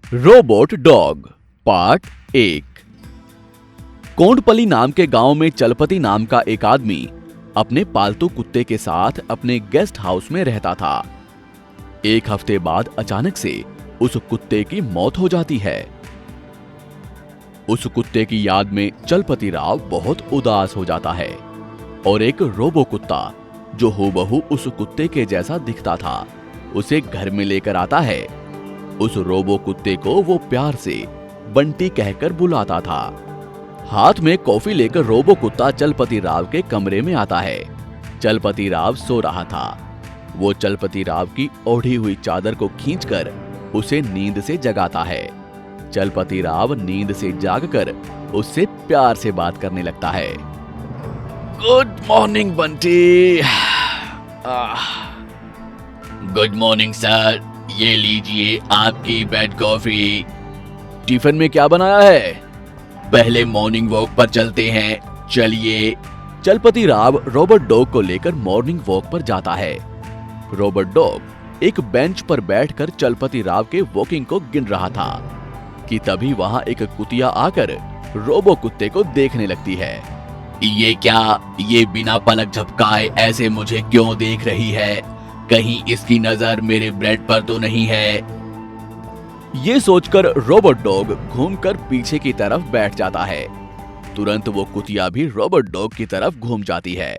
Robot dog part 1। कोंडपली नाम के गांव में चलपति नाम का एक आदमी अपने पालतू कुत्ते के साथ अपने गेस्ट हाउस में रहता था। एक हफ्ते बाद अचानक से उस कुत्ते की मौत हो जाती है। उस कुत्ते की याद में चलपति राव बहुत उदास हो जाता है और एक रोबो कुत्ता जो हूबहू उस कुत्ते के जैसा दिखता था उसे घर में लेकर आता है। उस रोबो कुत्ते को वो प्यार से बंटी कहकर बुलाता था। हाथ में कॉफी लेकर रोबो कुत्ता चलपति राव के कमरे में आता है। चलपति राव सो रहा था। वो चलपति राव की ओढ़ी हुई चादर को खींचकर उसे नींद से जगाता है। चलपति राव नींद से जागकर उससे प्यार से बात करने लगता है। Good morning Bunty. Good morning sir, ये लीजिए आपकी बेड कॉफी। टिफिन में क्या बनाया है? पहले मॉर्निंग वॉक पर चलते हैं, चलिए। चलपति राव रोबोट डॉग को लेकर मॉर्निंग वॉक पर जाता है। रोबोट डॉग एक बेंच पर बैठकर चलपति राव के वॉकिंग को गिन रहा था कि तभी वहां एक कुतिया आकर रोबो कुत्ते को देखने लगती है। ये क्या, ये बिना पलक झपकाए ऐसे मुझे क्यों देख रही है? कहीं इसकी नजर मेरे ब्रेड पर तो नहीं है? ये सोचकर रोबोट डॉग घूमकर पीछे की तरफ बैठ जाता है। तुरंत वो कुतिया भी रोबोट डॉग की तरफ घूम जाती है।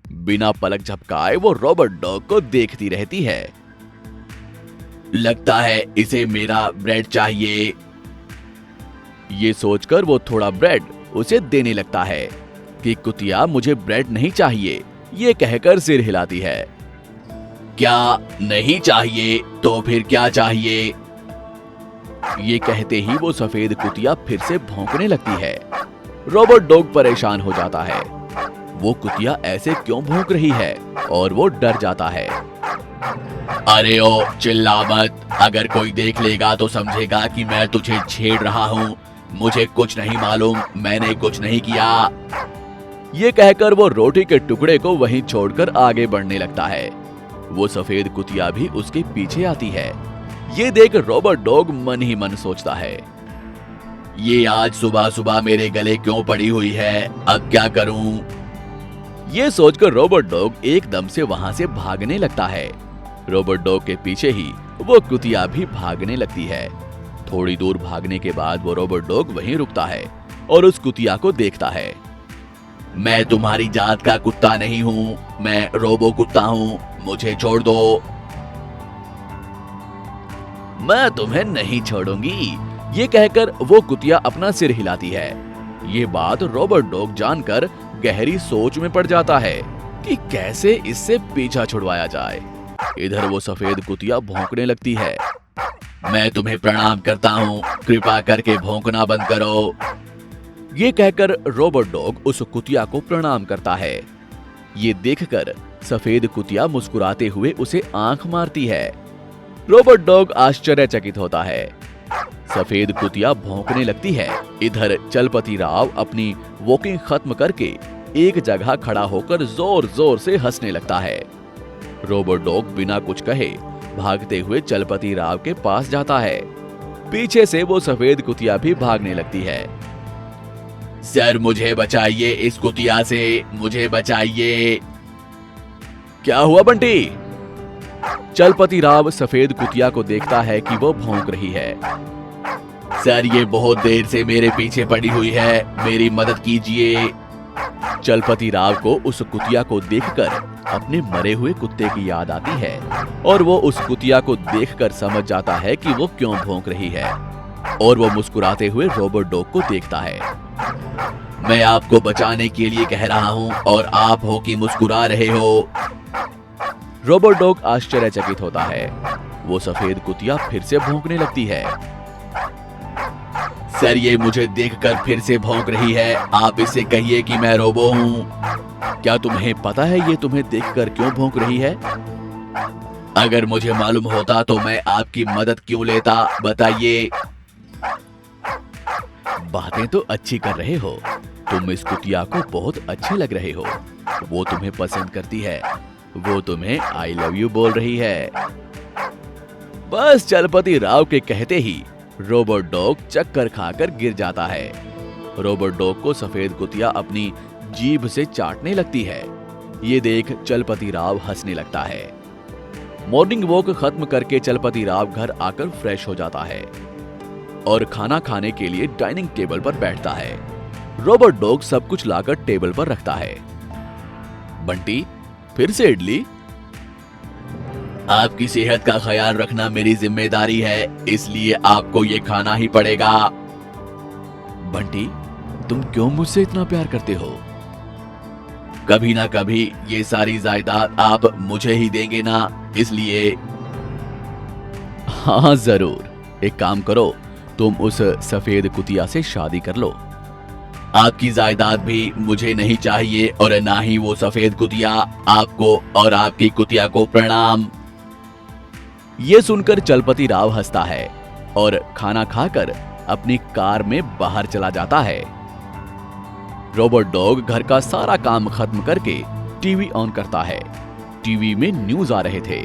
बिना पलक झपकाए वो रोबोट डॉग को देखती रहती है। लगता है इसे मेरा ब्रेड चाहिए। ये सोचकर वो थोड़ा ब्रेड उसे देने लगता है कि कुतिया मुझे ब्रेड नहीं चाहिए, ये कहकर सिर हिलाती है। क्या नहीं चाहिए तो फिर क्या चाहिए? ये कहते ही वो सफेद कुतिया फिर से भौंकने लगती है। रोबोट डॉग परेशान हो जाता है। वो कुतिया ऐसे क्यों भौंक रही है और वो डर जाता है। अरे ओ चिल्ला मत, अगर कोई देख लेगा तो समझेगा कि मैं तुझे छेड़ रहा हूँ। मुझे कुछ नहीं मालूम, मैंने कुछ नहीं किया। ये कहकर वो रोटी के टुकड़े को वहीं छोड़कर आगे बढ़ने लगता है। वो सफेद कुतिया भी उसके पीछे आती है। ये देख रोबोट डॉग मन ही मन सोचता है, ये आज सुबह सुबह मेरे गले क्यों पड़ी हुई है? अब क्या करूं? ये सोचकर रोबोट डॉग एकदम से वहां से भागने लगता है। रोबोट डॉग के पीछे ही वो कुतिया भी भागने लगती है। थोड़ी दूर भागने के बाद वो रोबोट डॉग वहीं रुकता है और उस कुतिया को देखता है। मैं तुम्हारी जात का कुत्ता नहीं हूँ, मैं रोबो कुत्ता हूँ, मुझे छोड़ दो। मैं तुम्हें नहीं छोड़ूंगी, ये कहकर वो कुतिया अपना सिर हिलाती है। ये बात रोबोट डॉग जानकर गहरी सोच में पड़ जाता है कि कैसे इससे पीछा छुड़वाया जाए। इधर वो सफेद कुतिया भौंकने लगती है। मैं तुम्हें प्रणाम करता हूँ, कृपा करके भौंकना बंद करो। ये कहकर रोबोट डॉग उस कुतिया को प्रणाम करता है। ये देखकर सफेद कुतिया मुस्कुराते हुए उसे आंख मारती है। रोबोट डॉग आश्चर्यचकित होता है। सफेद कुतिया भौंकने लगती है। इधर चलपति राव अपनी वॉकिंग खत्म करके एक जगह खड़ा होकर जोर जोर से हंसने लगता है। रोबोट डॉग बिना कुछ कहे भागते हुए चलपति राव के पास जाता है। पीछे से वो सफेद कुतिया भी भागने लगती है। सर मुझे बचाइए, इस कुतिया से मुझे बचाइए। क्या हुआ बंटी? चलपति राव सफेद कुतिया को देखता है कि वो भौंक रही है। सर ये बहुत देर से मेरे पीछे पड़ी हुई है, मेरी मदद कीजिए। चलपति राव को उस कुतिया को देखकर अपने मरे हुए कुत्ते की याद आती है और वो उस कुतिया को देखकर समझ जाता है कि वो क्यों भौंक रही है और वो मुस्कुराते हुए रोबोट डॉग को देखता है। मैं आपको बचाने के लिए कह रहा हूँ और आप हो कि मुस्कुरा रहे हो। रोबोट डॉग आश्चर्यचकित होता है। वो सफेद कुतिया फिर से भौंकने लगती है। सर ये मुझे देखकर फिर से भौंक रही है, आप इससे कहिए कि मैं रोबो हूँ। क्या तुम्हें पता है ये तुम्हें देखकर क्यों भौंक रही है? अगर मुझे मालूम होता तो मैं आपकी मदद क्यों लेता, बताइए। बातें तो अच्छी कर रहे हो, तुम इस कुतिया को बहुत अच्छे लग रहे हो। वो तुम्हें पसंद करती है, वो तुम्हें आई लव यू बोल रही है। बस चलपति राव के कहते ही रोबोट डॉग चक्कर खाकर गिर जाता है। रोबोट डॉग को सफेद कुतिया अपनी जीभ से चाटने लगती है। ये देख चलपति राव हंसने लगता है। मॉर्निंग वॉक खत्म करके चलपति राव घर आकर फ्रेश हो जाता है और खाना खाने के लिए डाइनिंग टेबल पर बैठता है। रोबोट डॉग सब कुछ लाकर टेबल पर रखता है। बंटी, फिर से इडली? आपकी सेहत का ख्याल रखना मेरी जिम्मेदारी है, इसलिए आपको ये खाना ही पड़ेगा। बंटी, तुम क्यों मुझसे इतना प्यार करते हो? कभी ना कभी ये सारी जायदाद आप मुझे ही देंगे ना, इसलिए। हाँ जरूर, एक काम करो, तुम उस सफेद कुतिया से शादी कर लो। आपकी जायदाद भी मुझे नहीं चाहिए और ना ही वो सफेद कुतिया। आपको और आपकी कुतिया को प्रणाम। ये सुनकर चलपति राव हंसता है और खाना खाकर अपनी कार में बाहर चला जाता है। रोबोट डॉग घर का सारा काम खत्म करके टीवी ऑन करता है। टीवी में न्यूज आ रहे थे।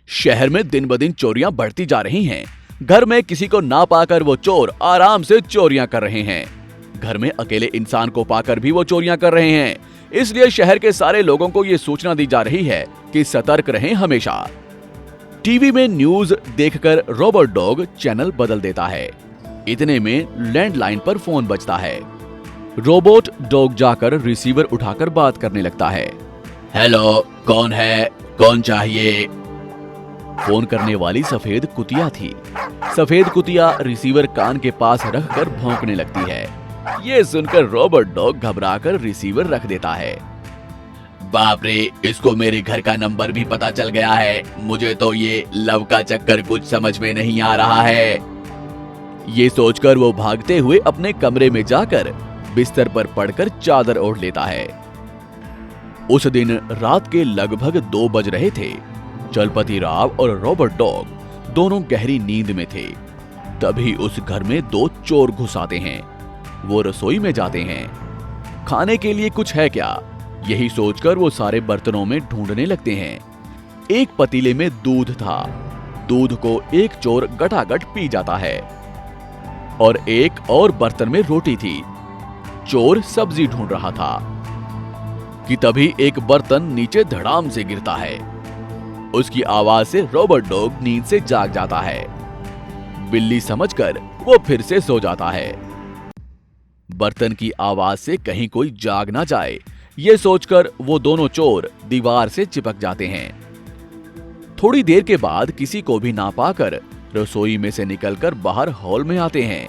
शहर में दिन ब दिन चोरियां बढ़ती जा रही हैं। घर में किसी को ना पाकर वो चोर आराम से चोरियां कर रहे हैं। घर में अकेले इंसान को पाकर भी वो चोरियां कर रहे हैं। इसलिए शहर के सारे लोगों को ये सूचना दी जा रही है कि सतर्क रहें हमेशा। टीवी में न्यूज देखकर रोबोट डॉग चैनल बदल देता है। इतने में लैंडलाइन पर फोन बजता है। रोबोट डॉग जाकर रिसीवर उठाकर बात करने लगता है। हेलो, कौन है? कौन चाहिए? फोन करने वाली सफेद कुतिया थी। सफेद कुतिया रिसीवर कान के पास रखकर भौंकने लगती है। ये सुनकर रोबोट डॉग घबराकर रिसीवर रख देता है। बाप रे, इसको मेरे घर का नंबर भी पता चल गया है। मुझे तो ये लव का चक्कर कुछ समझ में नहीं आ रहा है। ये सोचकर वो भागते हुए अपने कमरे में जाकर बिस्तर पर पड़कर चादर ओढ़ लेता है। उस दिन रात के लगभग 2 बज रहे थे। चलपति राव और रोबोट डॉग दोनों गहरी नींद में थे। तभी उस घर में 2 चोर घुस आते हैं। वो रसोई में जाते हैं। खाने के लिए कुछ है क्या, यही सोचकर वो सारे बर्तनों में ढूंढने लगते हैं। एक पतीले में दूध था। दूध को एक चोर गटागट पी जाता है और एक और बर्तन में रोटी थी। चोर सब्जी ढूंढ रहा था कि तभी एक बर्तन नीचे धड़ाम से गिरता है। उसकी आवाज से रोबोट डॉग नींद से जाग जाता है। बिल्ली समझकर वो फिर से सो जाता है। बर्तन की आवाज से कहीं कोई जाग ना जाए, ये सोचकर वो दोनों चोर दीवार से चिपक जाते हैं। थोड़ी देर के बाद किसी को भी ना पाकर रसोई में से निकलकर बाहर हॉल में आते हैं।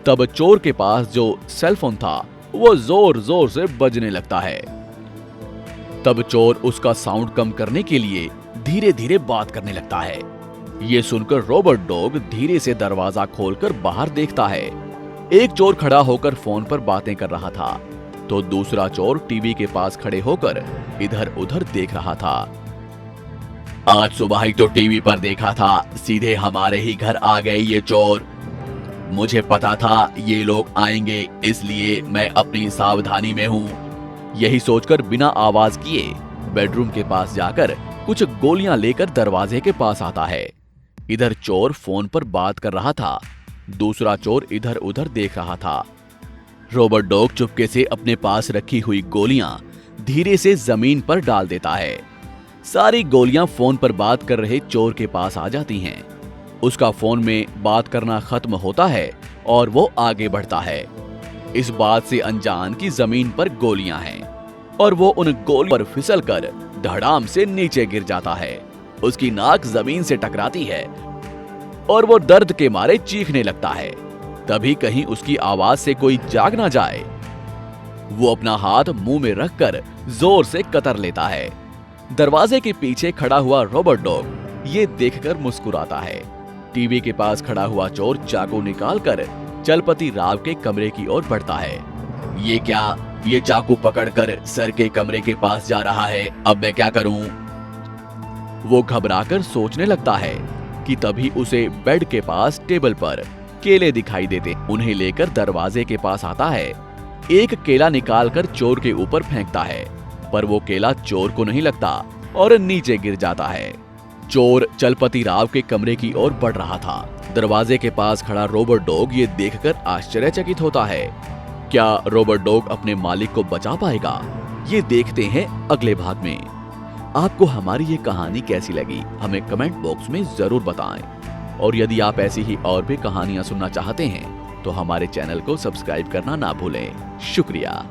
तब चोर के पास जो सेलफोन था वो जोर जोर से बजने लगता है। तब चोर उसका साउंड कम करने के लिए धीरे धीरे बात करने लगता है। ये सुनकर रोबोट डॉग धीरे से दरवाजा खोलकर बाहर देखता है। एक चोर खड़ा होकर फोन पर बातें कर रहा था, तो दूसरा चोर टीवी के पास खड़े होकर इधर उधर देख रहा था। आज सुबह ही तो टीवी पर देखा था, सीधे हमारे ही घर आ गए ये चोर। मुझे पता था ये लोग आएंगे, इसलिए मैं अपनी सावधानी में हूँ। यही सोचकर बिना आवाज किए बेडरूम के पास जाकर कुछ गोलियां लेकर दरवाजे के पास आता है। इधर चोर फोन पर बात कर रहा था, दूसरा चोर इधर उधर देख रहा था। रोबोट डॉग चुपके से अपने पास रखी हुई गोलियां धीरे से जमीन पर डाल देता है। सारी गोलियां फोन पर बात कर रहे चोर के पास आ जाती हैं। उसका फोन में बात करना खत्म होता है और वो आगे बढ़ता है। इस बात से अनजान की जमीन पर गोलियां हैं और वो उन गोलियों पर फिसलकर धड़ाम से नीचे गिर जाता है। उसकी नाक जमीन से टकराती है और वो दर्द के मारे चीखने लगता है। तभी कहीं उसकी आवाज से कोई जाग ना जाए। वो अपना हाथ मुंह में रखकर जोर से कतर लेता है। दरवाजे के पीछे खड़ा हुआ रोबोट डॉग ये देखकर मुस्कुराता है। टीवी के पास खड़ा हुआ चोर चाकू निकालकर चलपति राव के कमरे की ओर बढ़ता है। ये क्या? ये चाकू पकड़कर सर के कमरे के पास जा रहा है, अब मैं क्या करूं? वो घबराकर सोचने लगता है कि तभी उसे बेड के पास टेबल पर केले दिखाई देते। उन्हें लेकर दरवाजे के पास आता है। एक केला निकालकर चोर के ऊपर फेंकता है, पर वो केला चोर को नहीं लगता और नीचे गिर जाता है। चोर चलपति राव के कमरे की ओर बढ़ रहा था। दरवाजे के पास खड़ा रोबोट डॉग ये देखकर आश्चर्यचकित होता है। क्या रोबोट डॉग अपने मालिक को बचा पाएगा? ये देखते हैं अगले भाग में। आपको हमारी ये कहानी कैसी लगी हमें कमेंट बॉक्स में जरूर बताएं। और यदि आप ऐसी ही और भी कहानियां सुनना चाहते हैं तो हमारे चैनल को सब्सक्राइब करना ना भूलें। शुक्रिया।